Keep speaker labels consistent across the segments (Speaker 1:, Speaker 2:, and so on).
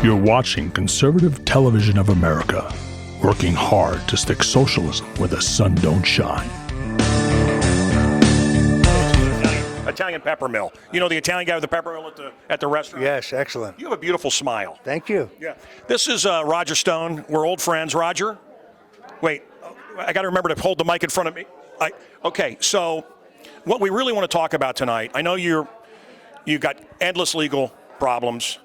Speaker 1: You're watching Conservative Television of America, working hard to stick socialism where the sun don't shine.
Speaker 2: Italian pepper mill. You know the Italian guy with the pepper mill at the restaurant?
Speaker 3: Yes, excellent.
Speaker 2: You have a beautiful smile.
Speaker 3: Thank you.
Speaker 2: Yeah. This is Roger Stone. We're old friends. Roger? Wait, I got to remember to hold the mic in front of me. Okay, so what we really want to talk about tonight, I know you've got endless legal problems.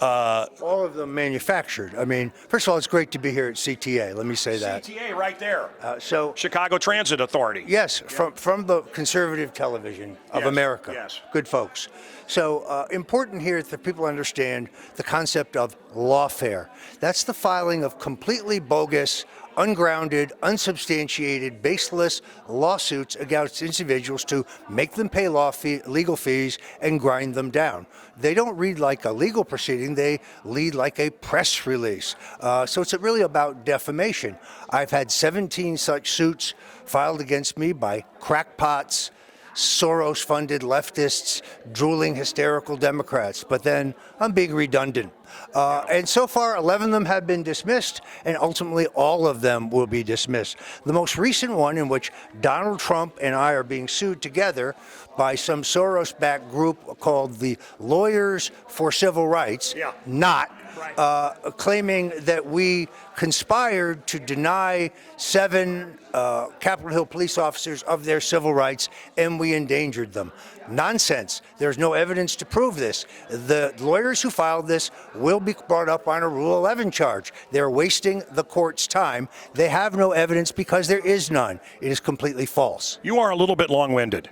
Speaker 3: All of them manufactured. I mean, first of all, it's great to be here at CTA. Let me say that.
Speaker 2: CTA right there.
Speaker 3: So
Speaker 2: Chicago Transit Authority.
Speaker 3: Yes, from the Conservative Television of America.
Speaker 2: Yes.
Speaker 3: Good folks. So important here that people understand the concept of lawfare. That's the filing of completely bogus, ungrounded, unsubstantiated, baseless lawsuits against individuals to make them pay legal fees and grind them down. They don't read like a legal proceeding, they read like a press release. So it's really about defamation. I've had 17 such suits filed against me by crackpots, Soros-funded leftists, drooling, hysterical Democrats. But then I'm being redundant. And so far, 11 of them have been dismissed, and ultimately all of them will be dismissed. The most recent one, in which Donald Trump and I are being sued together by some Soros-backed group called the Lawyers for Civil Rights, claiming that we conspired to deny 7 Capitol Hill police officers of their civil rights, and we endangered them. Nonsense. There's no evidence to prove this. The lawyers who filed this will be brought up on a Rule 11 charge. They're wasting the court's time. They have no evidence because there is none. It is completely false.
Speaker 2: You are a little bit long-winded.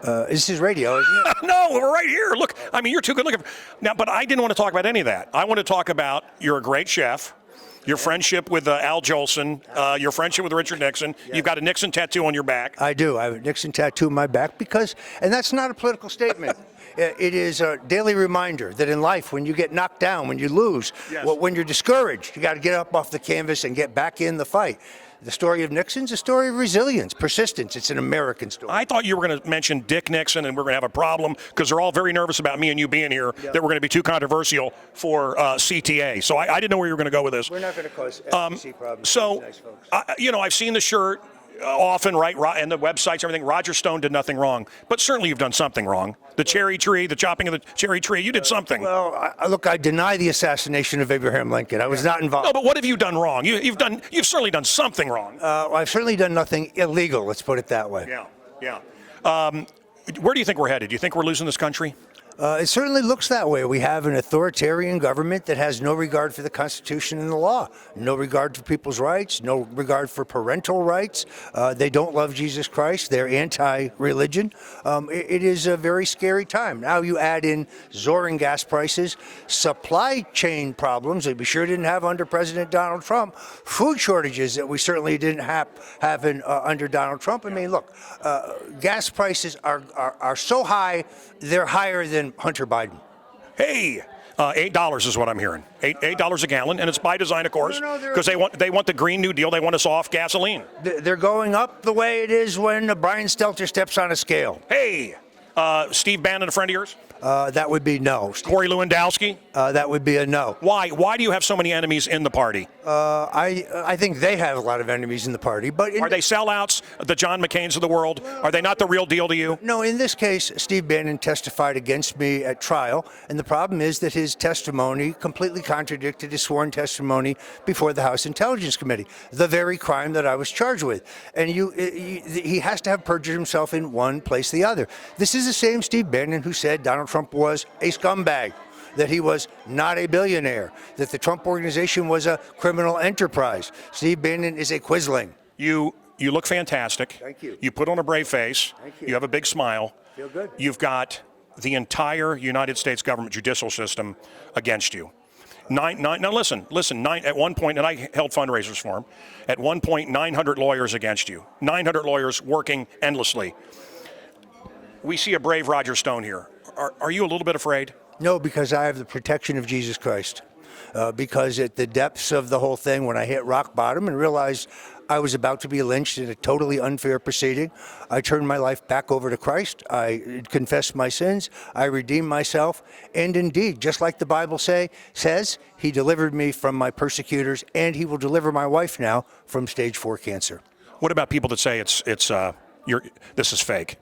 Speaker 3: This is radio, isn't it?
Speaker 2: No, we're right here. Look, I mean, you're too good looking. Now, but I didn't want to talk about any of that. I want to talk about you're a great chef, your friendship with Al Jolson, your friendship with Richard Nixon. Yes. You've got a Nixon tattoo on your back.
Speaker 3: I do. I have a Nixon tattoo on my back because, and that's not a political statement. It is a daily reminder that in life, when you get knocked down, when you lose, when you're discouraged, you got to get up off the canvas and get back in the fight. The story of Nixon's a story of resilience, persistence. It's an American story.
Speaker 2: I thought you were going to mention Dick Nixon, and we're going to have a problem because they're all very nervous about me and you being here, that we're going to be too controversial for CTA. So I didn't know where you were going to go with this.
Speaker 3: We're not going to cause FCC problems.
Speaker 2: So,
Speaker 3: nice folks.
Speaker 2: I've seen the shirt often, right, and the websites, everything. Roger Stone did nothing wrong, but certainly you've done something wrong. The cherry tree, the chopping of the cherry tree, you did something.
Speaker 3: Well, look, I deny the assassination of Abraham Lincoln. I was not involved.
Speaker 2: No, but what have you done wrong? You've certainly done something wrong.
Speaker 3: I've certainly done nothing illegal. Let's put it that way.
Speaker 2: Yeah. Where do you think we're headed? Do you think we're losing this country?
Speaker 3: It certainly looks that way. We have an authoritarian government that has no regard for the Constitution and the law, no regard for people's rights, no regard for parental rights. They don't love Jesus Christ. They're anti-religion. It is a very scary time. Now you add in soaring gas prices, supply chain problems that we sure didn't have under President Donald Trump, food shortages that we certainly didn't have under Donald Trump. I mean, look, gas prices are so high, they're higher than Hunter Biden.
Speaker 2: Hey, $8 is what I'm hearing. $8 a gallon, and it's by design, of course, because they want the Green New Deal. They want us off gasoline.
Speaker 3: They're going up the way it is when Brian Stelter steps on a scale.
Speaker 2: Hey, Steve Bannon, a friend of yours?
Speaker 3: That would be no.
Speaker 2: Corey Lewandowski?
Speaker 3: That would be a no.
Speaker 2: Why? Why do you have so many enemies in the party?
Speaker 3: I think they have a lot of enemies in the party. But
Speaker 2: are they sellouts, the John McCain's of the world? Are they not the real deal to you?
Speaker 3: No, in this case, Steve Bannon testified against me at trial, and the problem is that his testimony completely contradicted his sworn testimony before the House Intelligence Committee, the very crime that I was charged with. And he has to have perjured himself in one place or the other. This is the same Steve Bannon who said Donald Trump was a scumbag, that he was not a billionaire, that the Trump organization was a criminal enterprise. Steve Bannon is a quisling.
Speaker 2: You look fantastic.
Speaker 3: Thank you.
Speaker 2: You put on a brave face.
Speaker 3: Thank you.
Speaker 2: You have a big smile.
Speaker 3: Feel good.
Speaker 2: You've got the entire United States government judicial system against you. Now listen, at one point, and I held fundraisers for him, at one point 900 lawyers against you. 900 lawyers working endlessly. We see a brave Roger Stone here. Are you a little bit afraid?
Speaker 3: No, because I have the protection of Jesus Christ. Because at the depths of the whole thing, when I hit rock bottom and realized I was about to be lynched in a totally unfair proceeding. I turned my life back over to Christ. I confessed my sins. I redeemed myself. And indeed, just like the Bible says, he delivered me from my persecutors, and he will deliver my wife now from stage 4 cancer.
Speaker 2: What about people that say this is fake?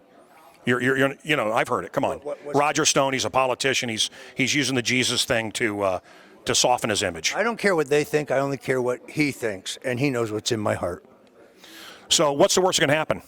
Speaker 2: I've heard it. Come on. Roger Stone, he's a politician. He's using the Jesus thing to soften his image.
Speaker 3: I don't care what they think. I only care what he thinks, and he knows what's in my heart.
Speaker 2: So what's the worst that can happen?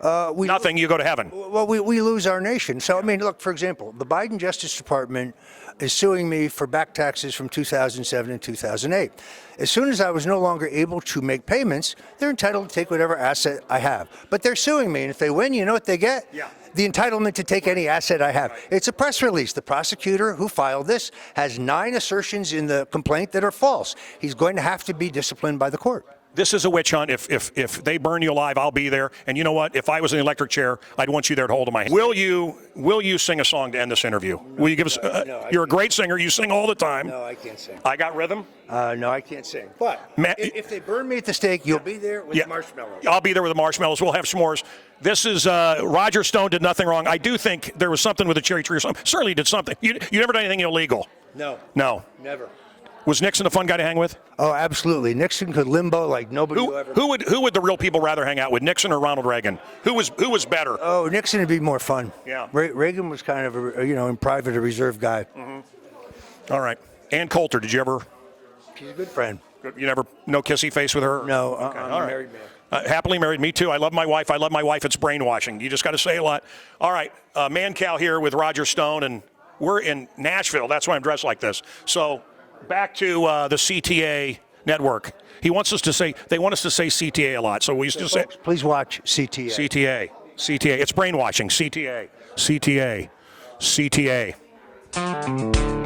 Speaker 2: Nothing. You go to heaven.
Speaker 3: Well, we lose our nation. So, I mean, look, for example, the Biden Justice Department is suing me for back taxes from 2007 and 2008. As soon as I was no longer able to make payments, they're entitled to take whatever asset I have. But they're suing me, and if they win, you know what they get?
Speaker 2: Yeah.
Speaker 3: The entitlement to take any asset I have. It's a press release. The prosecutor who filed this has 9 assertions in the complaint that are false. He's going to have to be disciplined by the court.
Speaker 2: This is a witch hunt. If they burn you alive, I'll be there. And you know what? If I was in the electric chair, I'd want you there to hold my hand. Will you sing a song to end this interview? Will you give us? You're a great singer. You sing all the time.
Speaker 3: No, I can't sing.
Speaker 2: I got rhythm.
Speaker 3: No, I can't sing. But if they burn me at the stake, you'll be there with marshmallows.
Speaker 2: I'll be there with the marshmallows. We'll have s'mores. This is Roger Stone did nothing wrong. I do think there was something with a cherry tree or something. Certainly did something. You never done anything illegal.
Speaker 3: No.
Speaker 2: No.
Speaker 3: Never.
Speaker 2: Was Nixon a fun guy to hang with?
Speaker 3: Oh, absolutely. Nixon could limbo like nobody ever.
Speaker 2: Who would the real people rather hang out with, Nixon or Ronald Reagan? Who was better?
Speaker 3: Oh, Nixon would be more fun.
Speaker 2: Yeah.
Speaker 3: Reagan was kind of in private a reserved guy.
Speaker 2: Mm-hmm. All right. Ann Coulter, did you ever?
Speaker 3: She's a good friend.
Speaker 2: You never no kissy face with her?
Speaker 3: No.
Speaker 2: Okay.
Speaker 3: I'm
Speaker 2: All
Speaker 3: a
Speaker 2: right.
Speaker 3: married man.
Speaker 2: Happily married. Me too. I love my wife. It's brainwashing. You just got to say a lot. All right. Mancow here with Roger Stone, and we're in Nashville. That's why I'm dressed like this. So back to the CTA network. They want us to say CTA a lot. So we used to say.
Speaker 3: Please watch CTA.
Speaker 2: CTA. It's brainwashing. CTA.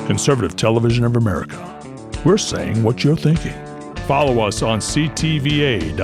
Speaker 1: Conservative Television of America. We're saying what you're thinking. Follow us on ctva.tv.